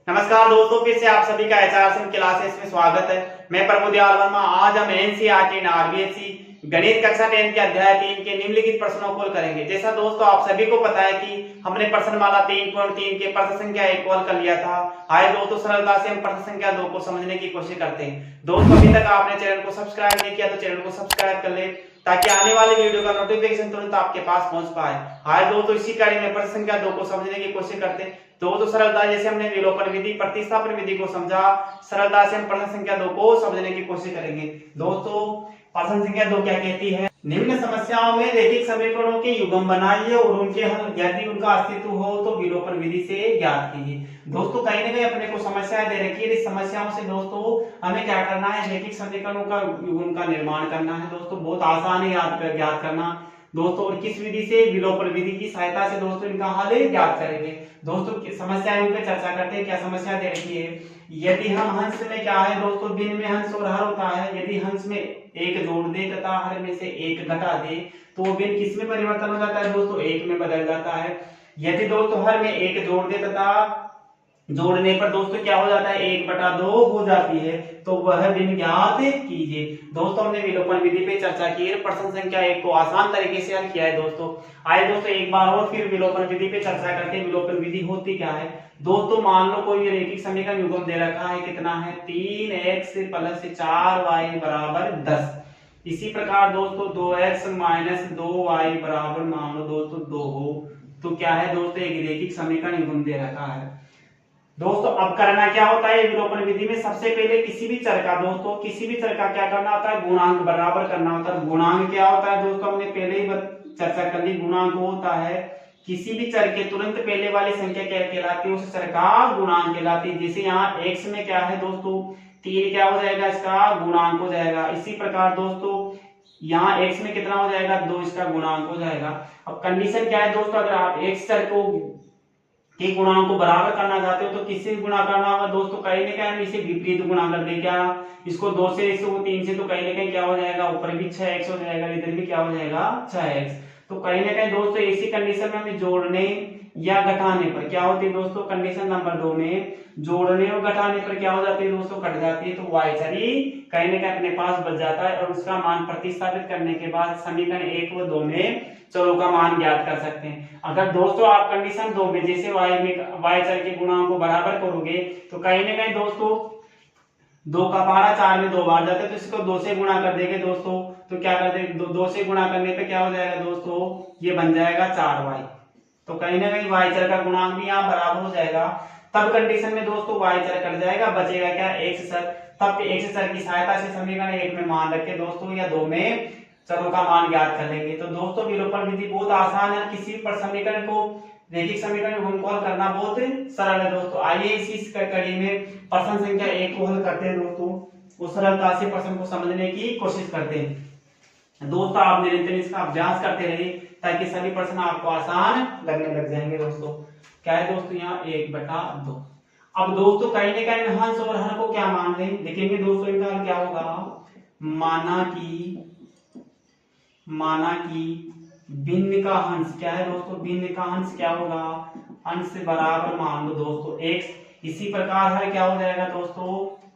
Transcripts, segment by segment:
नमस्कार दोस्तों, फिर से आप सभी का एचआरएम क्लासेस में स्वागत है। मैं प्रमोद वर्मा। आज हम एनसीईआरटी एंड आरबीएसई गणित कक्षा 10 के अध्याय 3 के निम्नलिखित प्रश्नों को हल करेंगे। जैसा दोस्तों आप सभी को पता है कि हमने प्रश्नमाला 3.3 के प्रश्न संख्या 1 को हल कर लिया था। आइए दोस्तों सरलता से हम प्रश्न संख्या 2 को समझने की कोशिश करते हैं। दोस्तों अभी तक आपने चैनल को सब्सक्राइब नहीं किया तो चैनल को सब्सक्राइब कर ले ताकि आने वाले वीडियो का नोटिफिकेशन तुरंत आपके पास पहुंच पाए। आइए दोस्तों इसी कड़ी में प्रश्न संख्या 2 को समझने की कोशिश करते हैं। तो सरलता जैसे हमने विलोपन विधि प्रतिस्थापन विधि को समझा, सरलता से हम प्रश्न संख्या 2 को समझने की कोशिश करेंगे। दोस्तों प्रश्न संख्या 2 क्या कहती है? निम्न समस्याओं में रैखिक समीकरणों के युग्म बनाइए और उनके हल यदि उनका अस्तित्व हो तो विलोपन विधि से ज्ञात कीजिए। दोस्तों कहीं ना कहीं अपने को समस्याएं दे रखी है। इस समस्याओं से दोस्तों हमें क्या करना है? रैखिक समीकरणों का युग्म का निर्माण करना है। दोस्तों बहुत आसान है ज्ञात करना दोस्तों। और किस विधि से? विलोपन विधि की सहायता से दोस्तों इनका हल ज्ञात करेंगे। दोस्तों समस्याएं पे चर्चा करते हैं। क्या समस्या दे रखी है? यदि हम हंस में क्या है दोस्तों, भिन्न में हंस और हर होता है। यदि हंस में एक जोड़ दे तथा हर में से एक घटा दे तो वो भिन्न किस में परिवर्तन हो जाता है दोस्तों? एक में बदल जाता है। यदि दोस्तों हर में एक जोड़ दे तथा जोड़ने पर दोस्तों क्या हो जाता है? 1/2 हो जाती है, तो वह भिन्न ज्ञात कीजिए। दोस्तों हमने विलोपन विधि पे चर्चा की है। प्रश्न संख्या 1 को आसान तरीके से हल किया है दोस्तों। आइए दोस्तों एक बार और फिर विलोपन विधि पे चर्चा करते हैं। विलोपन विधि होती क्या है दोस्तों? मान लो कोई रैखिक समीकरण युग्म दे रखा है। कितना है? 3x + 4y = 10। इसी प्रकार दोस्तों 2x - 2y बराबर मान लो दोस्तों 2 हो तो क्या है दोस्तों? एक रैखिक समीकरण युग्म दे रखा है। दोस्तों अब करना क्या होता है विलोपन विधि में? सबसे पहले किसी भी चर का क्या करना होता है? गुणांक बराबर करना होता है। गुणांक क्या होता है दोस्तों? हमने पहले ही चर्चा कर ली। गुणांक होता है किसी भी चर के तुरंत पहले वाली संख्या क्या कहलाती है? उस चर का गुणांक कहलाती है। जैसे यहाँ x में क्या है दोस्तों? 3 क्या हो जाएगा? इसका गुणांक हो जाएगा। इसी प्रकार दोस्तों यहाँ x में कितना हो जाएगा? 2 इसका गुणांक हो जाएगा। अब कंडीशन क्या है दोस्तों? अगर आप x चर को के गुणांक को बराबर करना चाहते हो तो किससे गुणा करना होगा दोस्तों? कहीं ना कहीं हम इसे विपरीत गुणा कर दें। क्या इसको 2 से, इसको 3 से, तो कहीं ना कहीं क्या हो जाएगा? ऊपर भी 6x हो जाएगा, इधर भी क्या हो जाएगा? 6x। तो कहीं ना कहीं दोस्तों ऐसी कंडीशन में हमें जोड़ने या घटाने पर क्या होती है दोस्तों? कंडीशन नंबर 2 में जोड़ने और घटाने पर क्या हो जाती है दोस्तों? घट जाती है। तो y चरी कहीं ना कहीं अपने पास बच जाता है और उसका मान प्रतिस्थापित करने के बाद समीकरण 1 व 2 में चरों का मान ज्ञात कर सकते हैं। अगर दोस्तों आप कंडीशन 2 में जैसे y चर के गुणांक को बराबर करोगे तो कहीं ना कहीं दोस्तों 2 का पारा 4 में 2 बार जाता है, तो इसको 2 से गुणा कर देंगे दोस्तों। तो क्या कर देंगे? 2 से गुणा करने पे क्या हो जाएगा दोस्तों? ये बन जाएगा 4y। तो कहीं ना कहीं y चर का गुणांक भी यहाँ बराबर हो जाएगा। तब कंडीशन में दोस्तों y चर कट जाएगा, बचेगा क्या? x चर। तब x चर की सहायता से समीकरण 1 में मान रखे दोस्तों या 2 में चरों का मान ज्ञात कर लेंगे। तो दोस्तों विलोपन विधि बहुत आसान है। किसी भी समीकरण को रैखिक समीकरण को हल करना बहुत सरल है दोस्तों। आइए इसी कड़ी में प्रश्न संख्या 1 को हल करते हैं दोस्तों। उस सरलता से प्रश्न को समझने की कोशिश करते हैं। दोस्तों आप निरंतर इसका अभ्यास करते रहिए ताकि सभी प्रश्न आपको आसान लगने लग जाएंगे दोस्तों। क्या है दोस्तों? यहाँ 1/2। अब दोस्तों कहीं ना कहीं हंस और हर को क्या मान लें? देखेंगे दोस्तों इनका हल क्या होगा। माना कि भिन्न का हंस क्या है दोस्तों? भिन्न का हंस क्या होगा? हंस से बराबर मान लो दोस्तों x। इसी प्रकार हर क्या हो जाएगा दोस्तों?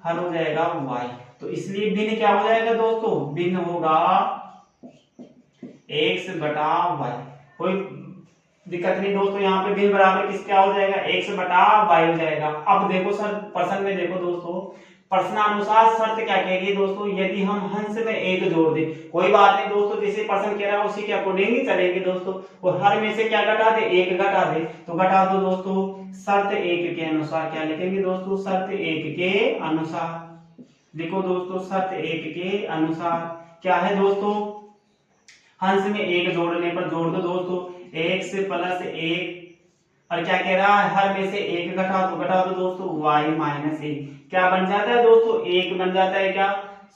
हर हो जाएगा y। तो इसलिए भिन्न क्या हो जाएगा दोस्तों? भिन्न होगा x/y। कोई दिक्कत नहीं दोस्तों। यहाँ पे भिन्न बराबर किस क्या हो जाएगा? x/y हो जाएगा। अब देखो सर प्रश्न में देखो दोस्तों, प्रश्नानुसार शर्त क्या कह रही है दोस्तों? यदि हम हंस में एक जोड़ दें, कोई बात नहीं दोस्तों, जैसे प्रश्न कह रहा है उसी के अकॉर्डिंग ही चलेंगे दोस्तों। और हर में से क्या घटा दे? एक घटा दे, तो घटा दो दोस्तों। शर्त 1 के अनुसार क्या लिखेंगे दोस्तों? शर्त 1 के अनुसार लिखो दोस्तों। शर्त 1 के अनुसार क्या है दोस्तों? हंस में एक जोड़ने पर जोड़ दो दोस्तों x + 1 और क्या कह रहा है? हर में से एक घटा दो दोस्तों y - 1। क्या बन जाता है दोस्तों? 1 बन जाता है। क्या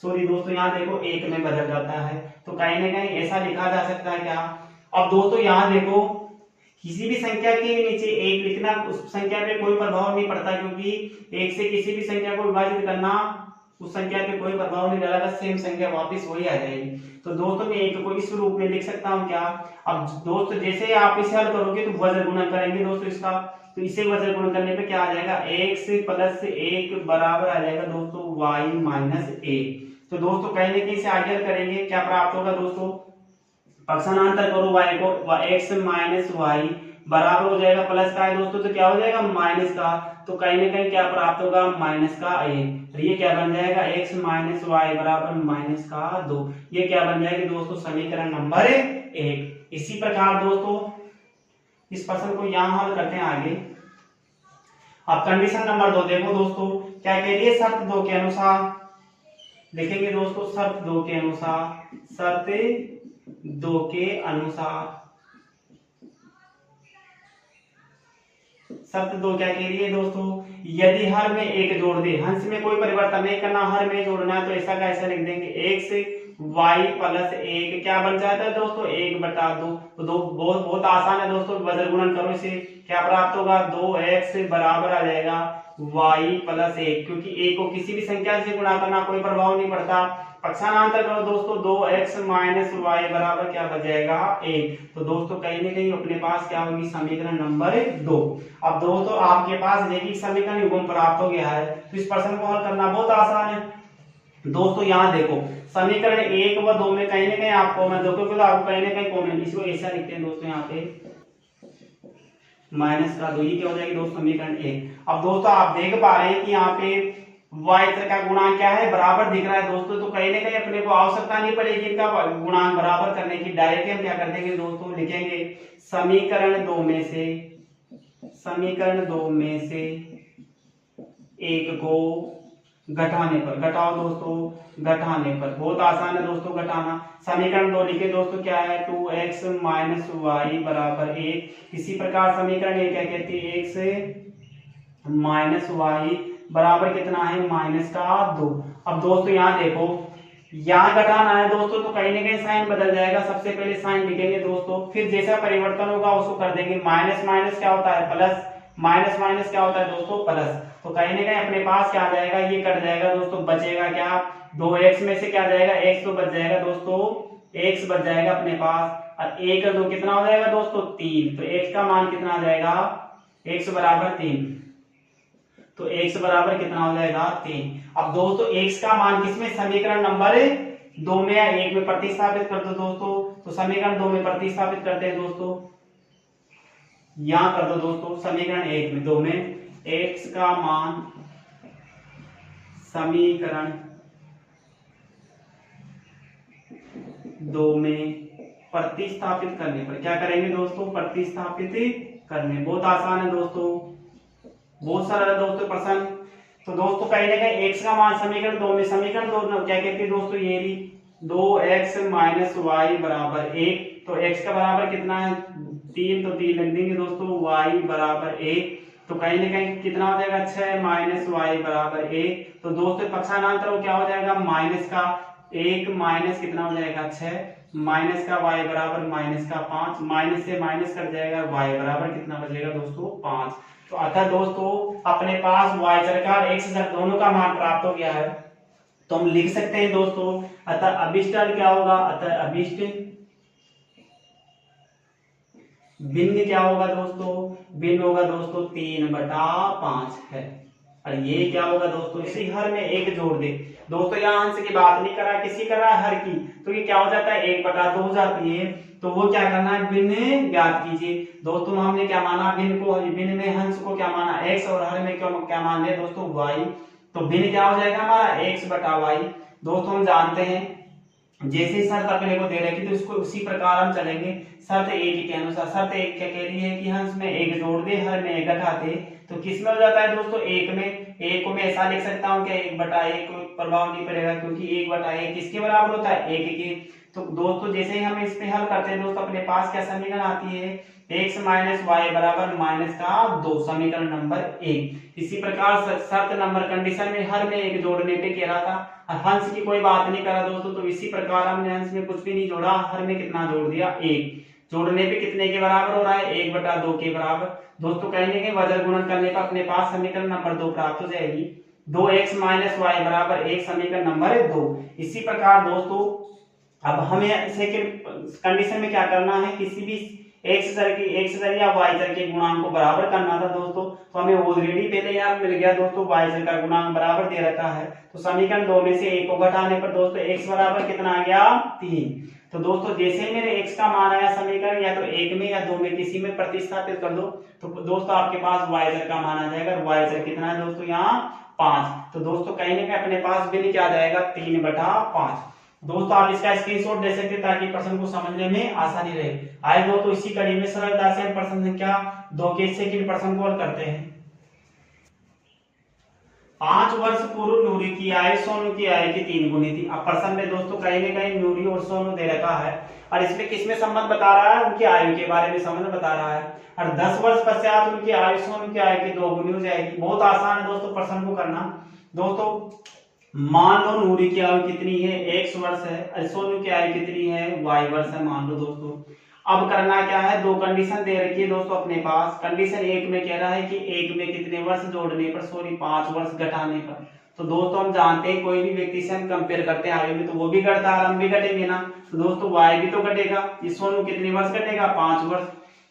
सॉरी दोस्तों यहाँ देखो 1 में बदल जाता है। तो कहीं ना कहीं ऐसा लिखा जा सकता है। क्या अब दोस्तों यहाँ देखो किसी भी संख्या के नीचे 1 लिखना उस संख्या पे कोई प्रभाव नहीं पड़ता, क्योंकि 1 से किसी भी संख्या को विभाजित करना उस संख्या पे कोई प्रभाव नहीं डालेगा, सेम संख्या वापस वही आ जाएगी। तो दोस्तों मैं 1 को इस रूप में लिख सकता हूँ। क्या अब दोस्तों जैसे आप इसे हल करोगे तो वज्र गुणा करेंगे दोस्तों इसका तो इसे वजन गुणन करने पे क्या आ जाएगा, x प्लस 1 बराबर आ जाएगा दोस्तों y माइनस 1। तो दोस्तों कहीं ना कहीं से आगे करेंगे, क्या प्राप्त होगा दोस्तों, पक्षांतर करो y को, x माइनस वाई बराबर हो जाएगा प्लस का है दोस्तों, तो क्या हो जाएगा माइनस का, तो कहीं ना कहीं क्या प्राप्त होगा माइनस का a। तो ये क्या बन जाएगा x माइनस वाई बराबर माइनस का 2। ये क्या बन जाएगी दोस्तों समीकरण नंबर 1। इसी प्रकार दोस्तों इस प्रश्न को यहां हल करते हैं आगे। अब कंडीशन नंबर 2 देखो दोस्तों, क्या कह रही है, शर्त 2 के अनुसार लिखेंगे दोस्तों, शर्त 2 के अनुसार, शर्त 2 के अनुसार, शर्त 2 क्या कह रही है दोस्तों, यदि हर में एक जोड़ दे, हंस में कोई परिवर्तन नहीं करना, हर में जोड़ना है, तो ऐसा का ऐसा लिख देंगे x y प्लस 1 क्या बन जाता है दोस्तों 1/2। तो दो बहुत आसान है दोस्तों, वजन गुणन करो, इसे क्या प्राप्त होगा 2x बराबर आ जाएगा y प्लस 1, क्योंकि a को किसी भी संख्या से गुणा करना कोई प्रभाव नहीं पड़ता। पक्षांतर करो दोस्तों, 2x माइनस वाई बराबर क्या बच जाएगा 1। तो दोस्तों कहीं ना कहीं अपने पास क्या होगी समीकरण नंबर 2। अब दोस्तों आपके पास रैखिक समीकरण युग्म प्राप्त हो गया है, तो इस प्रश्न को हल करना बहुत आसान है दोस्तों। यहाँ देखो समीकरण 1 व 2 में कहीं ना कहीं आपको मैं देखो तो आपको कहीं ना कहीं कॉमन, इसको ऐसा लिखते हैं दोस्तों यहाँ पे माइनस का 2, ये क्या हो जाएगी दोस्तों समीकरण 1। अब दोस्तों आप देख पा रहे हैं कि यहाँ पे y का गुणांक क्या है बराबर दिख रहा है दोस्तों, तो कहीं ना कहीं अपने को आवश्यकता नहीं पड़ेगी इनका गुणांक बराबर करने की, डायरेक्टली हम क्या कर देंगे दोस्तों लिखेंगे समीकरण 2 में से, समीकरण 2 में से एक को घटाने पर, घटाओ दोस्तों घटाने पर, बहुत आसान है दोस्तों घटाना। समीकरण 2 लिखे दोस्तों क्या है 2x माइनस वाई बराबर 1। इसी प्रकार समीकरण 1 क्या कहती है x माइनस वाई बराबर कितना है माइनस का 2। अब दोस्तों यहाँ देखो यहाँ घटाना है दोस्तों, तो कहीं ना कहीं साइन बदल जाएगा, सबसे पहले साइन लिखेंगे दोस्तों, फिर जैसा परिवर्तन होगा उसको कर देंगे, माइनस माइनस क्या होता है प्लस, माइनस माइनस क्या होता है दोस्तों प्लस। तो कहीं ना कहीं अपने पास क्या आ जाएगा, ये कट जाएगा दोस्तों, बचेगा क्या 2x में से क्या जाएगा x तो बच जाएगा दोस्तों, x बच जाएगा अपने पास, और 1 और 2 कितना हो जाएगा दोस्तों 3। तो x का मान कितना आ जाएगा x बराबर 3, तो x बराबर कितना हो जाएगा 3। अब दोस्तों x का मान किसमें समीकरण नंबर 2 में या 1 में प्रतिस्थापित कर दो दोस्तों, तो समीकरण 2 में प्रतिस्थापित करते हैं दोस्तों, यहां कर दो दोस्तों समीकरण 1 में 2 में x का मान समीकरण 2 में प्रतिस्थापित करने पर क्या करेंगे दोस्तों, प्रतिस्थापित करने, बहुत आसान है दोस्तों, बहुत सरल है दोस्तों प्रश्न। तो दोस्तों कहीं ना कहीं x का मान समीकरण 2 में, समीकरण 2 क्या कहते हैं दोस्तों, ये 2x माइनस वाई बराबर 1, तो x का बराबर कितना है 3, तो 3 लिख देंगे दोस्तों, y बराबर 1, तो कहीं ना कहीं कितना हो जाएगा 6 माइनस वाई बराबर 1। तो दोस्तों पक्षांतर क्या हो जाएगा माइनस का 1 माइनस कितना हो जाएगा 6 माइनस का y बराबर माइनस का 5, माइनस से माइनस कट जाएगा, y बराबर कितना बचेगा दोस्तों 5। तो अतः दोस्तों अपने पास y सरकार x दोनों का मान प्राप्त हो गया है, तो हम लिख सकते हैं दोस्तों, अतः अभिष्ट क्या होगा, अतः अभिष्ट भिन्न क्या होगा दोस्तों, भिन्न होगा दोस्तों 3/5 है। और ये क्या होगा दोस्तों, इसी हर में एक जोड़ दे दोस्तों, यहाँ अंश की बात नहीं कर रहा, किसी कर रहा है हर की, तो ये क्या हो जाता है 1/2 हो जाती है। तो वो क्या करना है भिन्न ज्ञात कीजिए दोस्तों, हमने क्या माना भिन्न को, भिन्न में हंस को क्या माना x और हर में क्या मान लिया दोस्तों y, तो भिन्न क्या हो जाएगा हमारा x/y। दोस्तों हम जानते हैं जैसे शर्त अपने को दे रखी तो इसको उसी प्रकार हम चलेंगे, शर्त 1 के अनुसार। शर्त 1 क्या कह रही है कि हंस में एक जोड़ दे हर में एक घटा दे, तो किस में हो जाता है दोस्तों 1 में। 1 को मैं ऐसा लिख सकता हूँ कि 1/1 को प्रभाव नहीं पड़ेगा, क्योंकि 1/1 किसके बराबर होता है 1 के। तो दोस्तों जैसे ही हम इस पे हल करते हैं दोस्तों, अपने पास क्या समीकरण आती है x माइनस वाई बराबर माइनस का 2, समीकरण नंबर 1। इसी प्रकार शर्त नंबर कंडीशन में हर में एक जोड़ने पे कह रहा था, हंस की कोई बात नहीं करा दोस्तों, तो इसी प्रकार हमने हंस में कुछ भी नहीं जोड़ा, हर में कितना जोड़ दिया 1, जोड़ने पे कितने के बराबर हो रहा है 1/2 के बराबर। दोस्तों कहेंगे कि वजन गुणन करने पर अपने पास समीकरण नंबर 2 प्राप्त हो जाएगी, 2x माइनस वाई बराबर 1, समीकरण नंबर 2। इसी प्रकार दोस्तों अब हमें सेकंड कंडीशन में क्या करना है, किसी भी एक्स चर या वाई चर के गुणांक को बराबर करना था दोस्तों, तो हमें ऑलरेडी पहले यहाँ मिल गया दोस्तों, वाई चर का गुणांक बराबर दे रखा है। तो समीकरण 2 में से एक को घटाने पर दोस्तों x बराबर कितना आ गया 3। तो दोस्तों जैसे ही मेरे x का मान आया समीकरण या तो 1 में या 2 में किसी में प्रतिस्थापित कर दो, तो दोस्तों आपके पास y चर का मान आ जाएगा। y चर कितना है दोस्तों यहाँ 5। तो दोस्तों कहीं ना कहीं अपने पास बिल क्या आ जाएगा 3/5। दोस्तों आप इसका स्क्रीनशॉट दे सकते हैं ताकि प्रश्न को समझने में आसानी रहे। आइए दोस्तों इसी कड़ी में सरलता से हम प्रश्न संख्या 2 के सेकंड प्रश्न को हल करते हैं। 5 वर्ष पूर्व नूरी की आयु सोनू की आयु की 3 गुनी थी। अब प्रश्न में दोस्तों कहीं ना कहीं नूरी और सोनू दे रखा है और इसमें किसमें संबंध बता रहा है, उनकी आयु के बारे में संबंध बता रहा है। और 10 वर्ष पश्चात उनकी आयु सोनू की आयु की 2 गुनी हो जाएगी। बहुत आसान है दोस्तों प्रश्न को करना। दोस्तों मान लो नूरी की आयु कितनी है x वर्ष है और सोनू की आयु कितनी है y वर्ष है मान लो दोस्तों। अब करना क्या है, दो कंडीशन दे रखी है दोस्तों अपने पास। कंडीशन 1 में कह रहा है कि 1 में कितने वर्ष जोड़ने पर, सॉरी 5 वर्ष घटाने पर। तो दोस्तों हम जानते हैं कोई भी व्यक्ति से हम कंपेयर करते हैं आयु में तो वो भी घटता है, हम भी घटेंगे ना। तो दोस्तों y भी तो घटेगा, ये सोनू कितने वर्ष घटेगा 5 वर्ष।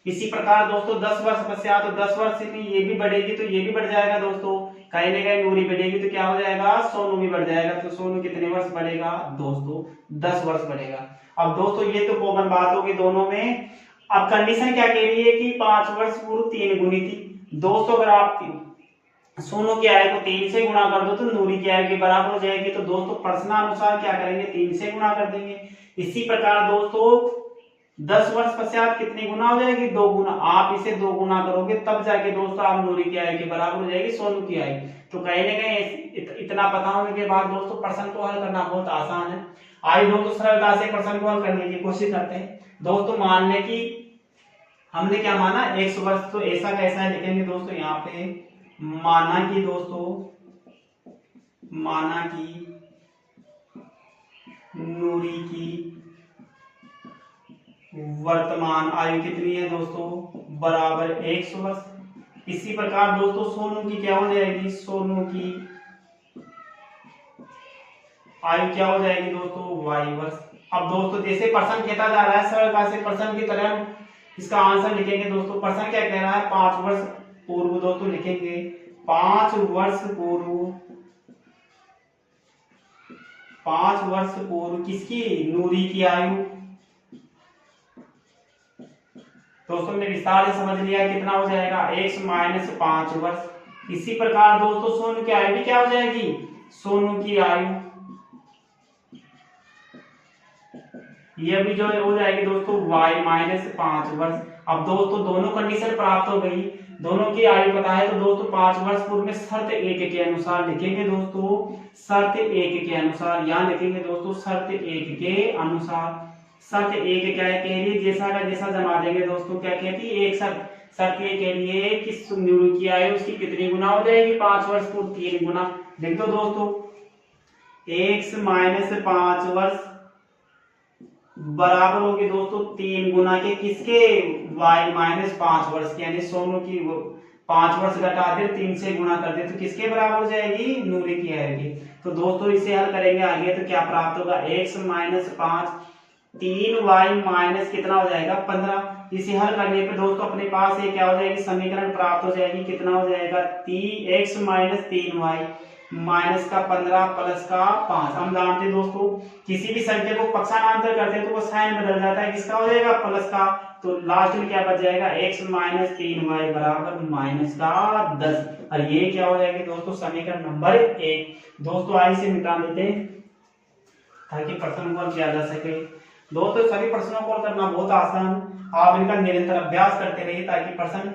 इसी प्रकार दोस्तों 10 वर्ष पश्चात, तो 10 वर्ष से ये भी बढ़ेगी तो ये भी बढ़ जाएगा दोस्तों। कहीं ना कहीं नूरी बढ़ेगी तो क्या हो जाएगा सोनू भी बढ़ जाएगा। तो सोनू कितने वर्ष बढ़ेगा दोस्तों 10 वर्ष बढ़ेगा। अब दोस्तों ये तो कॉमन बात होगी दोनों में। अब कंडीशन क्या कह रही है कि 5 वर्ष पूर्व 3 गुनी थी। दोस्तों अगर आप सोनू की आयु को 3 से गुणा कर दो तो नूरी की आयु के बराबर हो जाएगी। तो दोस्तों प्रश्नानुसार क्या करेंगे 3 से गुणा कर देंगे। इसी प्रकार दोस्तों 10 वर्ष पश्चात कितनी गुना हो जाएगी 2 गुना। आप इसे 2 गुना करोगे तब जाके दोस्तों आप नूरी की आयु के बराबर हो जाएगी सोनू की आयु। तो कहीं ना कहीं इतना पता होने के बाद दोस्तों प्रश्न को हल करना बहुत आसान है। आइए दोस्तों सरलता से प्रश्न को हल करने की कोशिश करते हैं। दोस्तों मान लें कि हमने क्या माना x वर्ष, तो ऐसा कैसा लिखेंगे दोस्तों यहाँ पे, माना कि नूरी की वर्तमान आयु कितनी है दोस्तों बराबर x वर्ष। इसी प्रकार दोस्तों सोनू की क्या हो जाएगी, सोनू की आयु क्या हो जाएगी दोस्तों y वर्ष। अब दोस्तों जैसे प्रश्न कहता जा रहा है सरलता से प्रश्न की तरह इसका आंसर लिखेंगे दोस्तों। प्रश्न क्या कह रहा है 5 वर्ष पूर्व दोस्तों लिखेंगे 5 वर्ष पूर्व किसकी, नूरी की आयु। दोस्तों ने विस्तार से समझ लिया कितना हो जाएगा x माइनस 5 वर्ष। इसी प्रकार दोस्तों सोनू की आयु भी क्या हो जाएगी, सोनू की आयु ये भी जो हो जाएगी दोस्तों y माइनस 5 वर्ष। अब दोस्तों दोनों कंडीशन प्राप्त हो गई, दोनों की आयु पता है। तो दोस्तों 5 वर्ष पूर्व में शर्त 1 के अनुसार लिखेंगे दोस्तों, शर्त 1 के अनुसार यहाँ लिखेंगे दोस्तों, शर्त 1 के अनुसार। शर्त 1 क्या है कह रही है, जैसा का जैसा जमा देंगे दोस्तों। क्या कहती है एक शर्त ये कह रही है कि नूरी की आयु उसकी कितनी गुना हो जाएगी 5 वर्ष पूर्व 3 गुना। लिख दो दोस्तों x माइनस 5 वर्ष बराबर होगी दोस्तों 3 गुना के किसके, y माइनस 5 वर्ष के, यानी सोनू की 5 वर्ष घटा दे 3 से गुणा कर दे तो किसके बराबर हो जाएगी, नूरी की आएगी। तो दोस्तों इसे हल करेंगे आगे तो क्या प्राप्त होगा x माइनस 5 3y माइनस कितना हो जाएगा 15। इसे हल करने पे दोस्तों अपने पास ये क्या हो जाएगी समीकरण प्राप्त हो जाएगी, कितना हो जाएगा x माइनस 3y माइनस का 15 प्लस का 5। हम जानते हैं दोस्तों किसी भी संख्या को पक्षांतर करते हैं तो वो साइन बदल जाता है, किसका हो जाएगा प्लस का। तो लास्ट में क्या बच जाएगा x माइनस 3y बराबर माइनस का 10। और ये क्या हो जाएगा दोस्तों समीकरण नंबर 1। दोस्तों आई से मिटा देते हैं ताकि प्रश्न को किया जा सके। दोस्तों सभी प्रश्नों को करना बहुत आसान, आप इनका निरंतर अभ्यास करते रहिए ताकि प्रश्न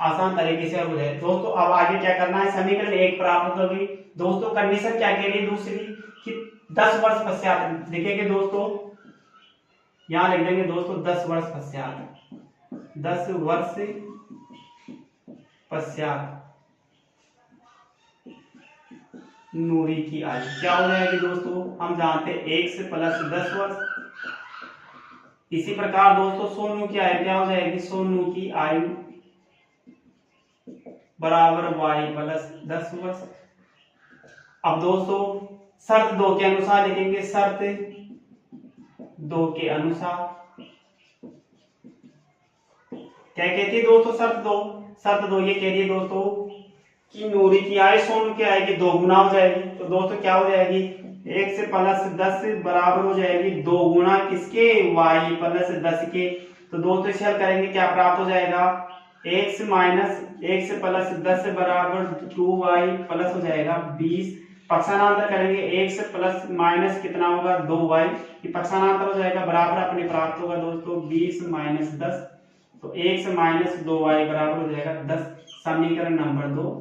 आसान तरीके से हो जाए। दोस्तों अब आगे क्या करना है, समीकरण 1 प्राप्त हो गई। दोस्तों कंडीशन क्या कह रही है दूसरी कि 10 वर्ष पश्चात लिखेंगे दोस्तों, यहां लिख देंगे दोस्तों 10 वर्ष पश्चात, 10 वर्ष पश्चात नूरी की आयु क्या हो जाएगी दोस्तों, हम जानते हैं x प्लस 10 वर्ष। इसी प्रकार दोस्तों सोनू की आयु क्या हो जाएगी, सोनू की आयु बराबर y प्लस 10 वर्ष। अब दोस्तों शर्त 2 के अनुसार लिखेंगे, शर्त 2 के अनुसार क्या कहती है दोस्तों, शर्त दो ये कह रही है दोस्तों कि नूरी की आय सोनू की आय की 2 गुना हो जाएगी। तो दोस्तों क्या हो जाएगी, 1 से प्लस 10 बराबर हो जाएगी 2 गुना किसके, y प्लस 10 के। तो दोस्तों इसे हल करेंगे, क्या प्राप्त हो जाएगा, 1 से प्लस 10 बराबर 2y प्लस हो जाएगा 20। पक्षांतर करेंगे, 1 से प्लस माइनस कितना होगा 2y, ये पक्षांतर हो जाएगा, बराबर अपने प्राप्त होगा दोस्तों 20 माइनस 10। तो 1 से माइनस 2y बराबर हो जाएगा 10, समीकरण नंबर 2।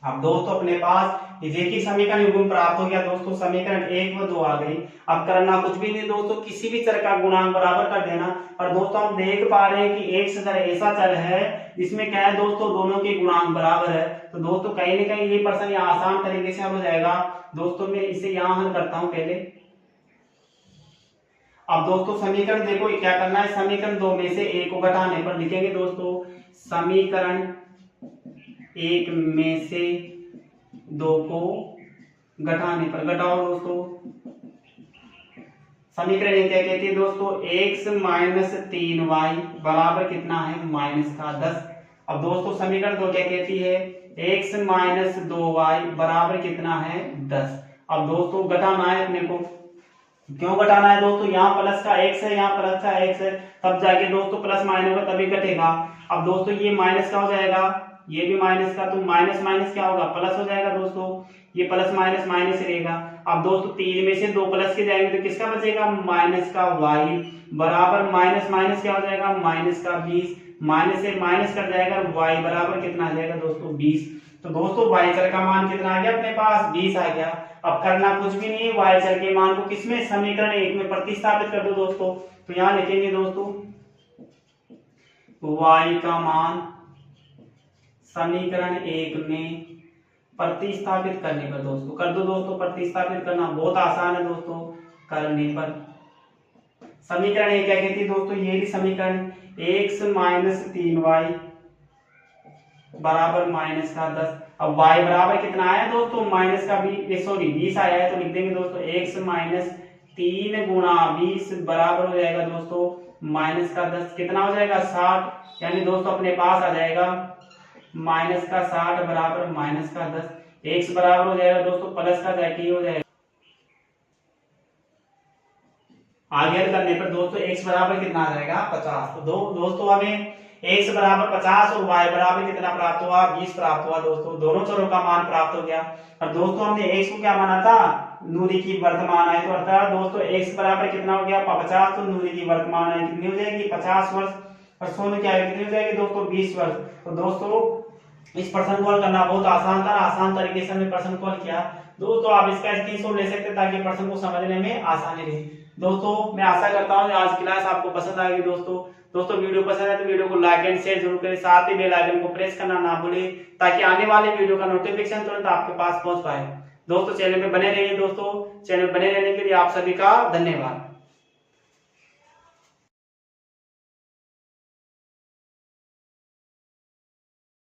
अब दोस्तों अपने पास रेखीय समीकरण युग्म प्राप्त हो गया दोस्तों, समीकरण 1 व 2 आ गई। अब करना कुछ भी नहीं दोस्तों, किसी भी चर का गुणांक बराबर कर देना। और दोस्तों हम देख पा रहे हैं कि एक चर ऐसा चर है जिसमें क्या है दोस्तों, दोनों के गुणांक बराबर है। तो दोस्तों कहीं ना कहीं ये प्रश्न यहाँ आसान तरीके से हल हो जाएगा दोस्तों। मैं इसे यहाँ हल करता हूँ पहले। अब दोस्तों समीकरण देखो क्या करना है, समीकरण 2 में से 1 को घटाने पर लिखेंगे दोस्तों, समीकरण 1 में से 2 को घटाने पर, घटाओ दोस्तों। समीकरण 1 क्या कहती है दोस्तों, x माइनस 3y बराबर कितना है, माइनस का 10। अब दोस्तों समीकरण 2 क्या कहती है, x माइनस 2y बराबर कितना है 10। अब दोस्तों घटाना है अपने को, क्यों घटाना है दोस्तों, यहाँ प्लस का x है, यहाँ प्लस का x है, तब जाके दोस्तों प्लस माइनस होगा तभी घटेगा। अब दोस्तों ये माइनस का हो जाएगा, ये भी माइनस का, तो माइनस माइनस क्या होगा, प्लस हो जाएगा दोस्तों, ये प्लस माइनस माइनस रहेगा। अब दोस्तों 3 में से 2 प्लस के जाएंगे तो किसका बचेगा, माइनस का y बराबर माइनस माइनस क्या हो जाएगा, माइनस का 20, माइनस से माइनस कट जाएगा, y बराबर कितना आ जाएगा दोस्तों 20। तो दोस्तों y चर का मान कितना आ गया अपने पास, 20 आ गया। अब करना कुछ भी नहीं है, y चर के मान को किसमें, समीकरण 1 में प्रतिस्थापित कर दो दोस्तों। तो यहाँ लिखेंगे दोस्तों y का मान समीकरण 1 में प्रतिस्थापित करने पर दोस्तों, कर दो दोस्तों, प्रतिस्थापित करना बहुत आसान है दोस्तों, करने पर समीकरण 1 क्या कहती है दोस्तों, ये भी समीकरण, x माइनस 3y बराबर माइनस का 10। अब y बराबर कितना आया दोस्तों, माइनस का 20 आया है, तो लिख देंगे दोस्तों x माइनस 3 गुणा 20 बराबर हो जाएगा दोस्तों माइनस का 10, कितना हो जाएगा 60। यानी दोस्तों अपने पास आ जाएगा माइनस का 60 बराबर माइनस का 10, x बराबर हो जाएगा दोस्तों प्लस का जाके हो जाएगा। आगे करने पर दोस्तों x बराबर कितना आ जाएगा 50। तो दोस्तों हमें x बराबर 50 और y बराबर कितना प्राप्त हुआ, 20 प्राप्त हुआ दोस्तों। दोनों चरों का मान प्राप्त हो गया। और दोस्तों हमने x को क्या माना था, नूरी की वर्तमान आय। तो अर्थात दोस्तों x बराबर कितना हो गया 50, तो नूरी की वर्तमान आय कितनी हो जाएगी 50 वर्ष, और सोनू की आयु कितनी हो जाएगी दोस्तों 20 वर्ष। तो दोस्तों इस प्रश्न को हल करना बहुत आसान था, आसान तरीके से हमने प्रश्न को हल किया। दोस्तों आप इसका स्क्रीनशॉट ले सकते हैं ताकि प्रश्न को समझने में आसानी रहे। दोस्तों मैं आशा करता हूँ आज की क्लास आपको पसंद आएगी। दोस्तों वीडियो पसंद है तो वीडियो को लाइक एंड शेयर जरूर करें, साथ ही बेल आइकन को प्रेस करना ना भूलें ताकि आने वाले वीडियो का नोटिफिकेशन तुरंत आपके पास पहुंच पाए। दोस्तों चैनल पे बने रहिए, दोस्तों चैनल बने रहने के लिए आप सभी का धन्यवाद।